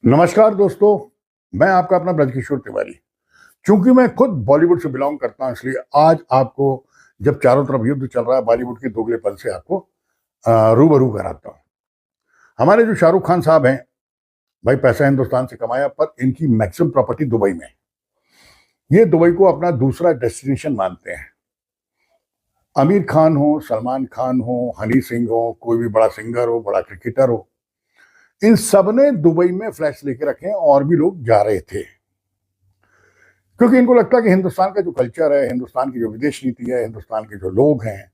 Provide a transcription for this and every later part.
नमस्कार दोस्तों, मैं आपका अपना ब्रजकिशोर तिवारी। चूंकि मैं खुद बॉलीवुड से बिलोंग करता हूं, इसलिए आज आपको जब चारों तरफ युद्ध चल रहा है, बॉलीवुड के दोगलेपन से आपको रूबरू कराता हूं। हमारे जो शाहरुख खान साहब हैं, भाई पैसा हिंदुस्तान से कमाया, पर इनकी मैक्सिमम प्रॉपर्टी दुबई में है। ये दुबई को अपना दूसरा डेस्टिनेशन मानते हैं। आमिर खान हो, सलमान खान हो, हनी सिंह हो, कोई भी बड़ा सिंगर हो, बड़ा क्रिकेटर हो, इन सब ने दुबई में फ्लैट्स लेके रखे हैं और भी लोग जा रहे थे, क्योंकि इनको लगता है कि हिंदुस्तान का जो कल्चर है, हिंदुस्तान की जो विदेश नीति है, हिंदुस्तान के जो लोग हैं,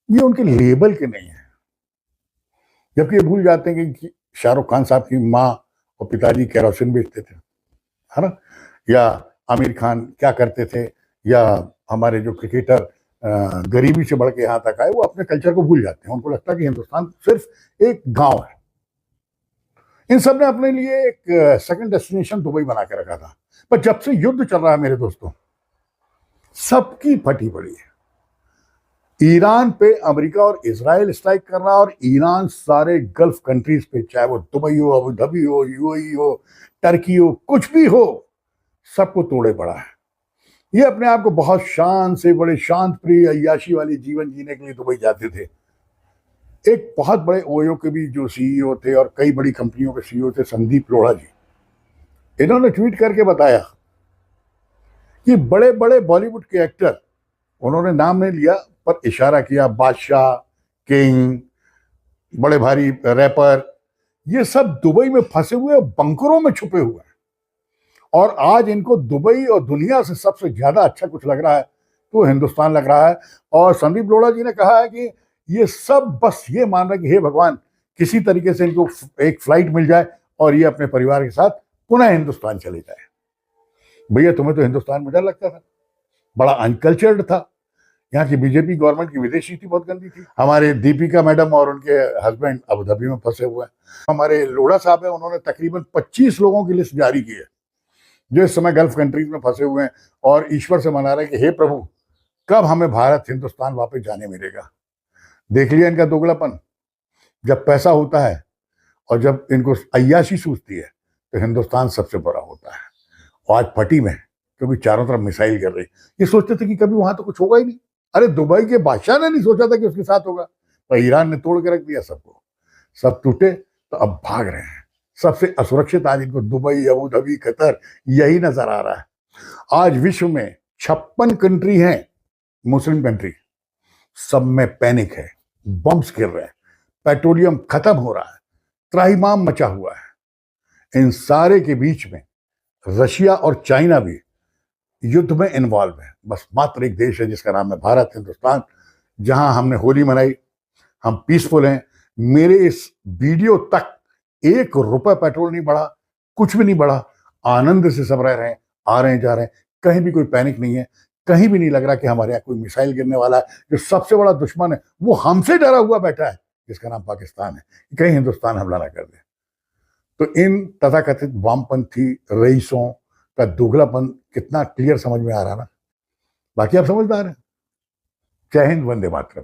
ये उनके लेबल के नहीं है। जबकि ये भूल जाते हैं कि शाहरुख खान साहब की माँ और पिताजी केरोसिन बेचते थे, है ना, या आमिर खान क्या करते थे, या हमारे जो क्रिकेटर गरीबी से बढ़ के यहाँ तक आए, वो अपने कल्चर को भूल जाते हैं। उनको लगता है कि हिंदुस्तान सिर्फ एक गांव है। इन सब ने अपने लिए एक सेकंड डेस्टिनेशन दुबई बना के रखा था, पर जब से युद्ध चल रहा है मेरे दोस्तों, सबकी फटी पड़ी है। ईरान पे अमेरिका और इजराइल स्ट्राइक कर रहा है, और ईरान सारे गल्फ कंट्रीज पे, चाहे वो दुबई हो, अबू धाबी हो, यूएई हो, टर्की हो, कुछ भी हो, सबको तोड़े पड़ा है। ये अपने आप को बहुत शान से, बड़े शांत प्रिय अय्याशी वाली जीवन जीने के लिए दुबई जाते थे। एक बहुत बड़े ओयो के भी जो सीईओ थे और कई बड़ी कंपनियों के सीईओ थे, संदीप लोढ़ा जी, इन्होंने ट्वीट करके बताया कि बड़े बड़े बॉलीवुड के एक्टर, उन्होंने नाम नहीं लिया पर इशारा किया, बादशाह, किंग, बड़े भारी रैपर, ये सब दुबई में फंसे हुए, बंकरों में छुपे हुए हैं। और आज इनको दुबई और दुनिया से सबसे ज्यादा अच्छा कुछ लग रहा है तो हिंदुस्तान लग रहा है। और संदीप लोढ़ा जी ने कहा है कि ये सब बस ये मान रहा है कि हे भगवान, किसी तरीके से इनको एक फ्लाइट मिल जाए और ये अपने परिवार के साथ पुनः हिंदुस्तान चले जाए। भैया, तुम्हें तो हिंदुस्तान में डर लगता था, बड़ा अनकल्चर्ड था। यहाँ की बीजेपी गवर्नमेंट की विदेश नीति बहुत गंदी थी। हमारे दीपिका मैडम और उनके हस्बैंड अबू धाबी में फंसे हुए हैं। हमारे लोढ़ा साहब है, उन्होंने तकरीबन 25 लोगों की लिस्ट जारी की है जो इस समय गल्फ कंट्रीज में फंसे हुए हैं और ईश्वर से मना रहे हैं कि हे प्रभु, कब हमें भारत हिंदुस्तान वापस जाने मिलेगा। देख लिया इनका दोगलापन। जब पैसा होता है और जब इनको अय्याशी सूझती है तो हिंदुस्तान सबसे बड़ा होता है। और आज फटी में, क्योंकि चारों तरफ मिसाइल कर रही। ये सोचते थे कि कभी वहां तो कुछ होगा ही नहीं। अरे, दुबई के बादशाह ने नहीं सोचा था कि उसके साथ होगा, पर ईरान ने तोड़ के रख दिया सबको। सब टूटे तो अब भाग रहे हैं। सबसे असुरक्षित आज इनको दुबई, अबू धाबी, कतर यही नजर आ रहा है। आज विश्व में 56 कंट्री हैं, मुस्लिम कंट्री, सब में पैनिक है, बम्स गिर रहे हैं, पेट्रोलियम खत्म हो रहा है, त्राहिमाम मचा हुआ है। इन सारे के बीच में रशिया और चाइना भी युद्ध में इन्वॉल्व है। बस मात्र एक देश है जिसका नाम है भारत, हिंदुस्तान, जहां हमने होली मनाई, हम पीसफुल हैं। मेरे इस वीडियो तक 1 रुपए पेट्रोल नहीं बढ़ा, कुछ भी नहीं बढ़ा। आनंद से सब रह रहे हैं, आ रहे हैं, जा रहे हैं, कहीं भी कोई पैनिक नहीं है। कहीं भी नहीं लग रहा कि हमारे यहाँ कोई मिसाइल गिरने वाला है। जो सबसे बड़ा दुश्मन है वो हमसे डरा हुआ बैठा है, जिसका नाम पाकिस्तान है, कहीं हिंदुस्तान हमला ना कर दे। तो इन तथाकथित वामपंथी रईसों का दोगलापन कितना क्लियर समझ में आ रहा ना। बाकी आप समझदार हैं। जय हिंद, वंदे मातरम।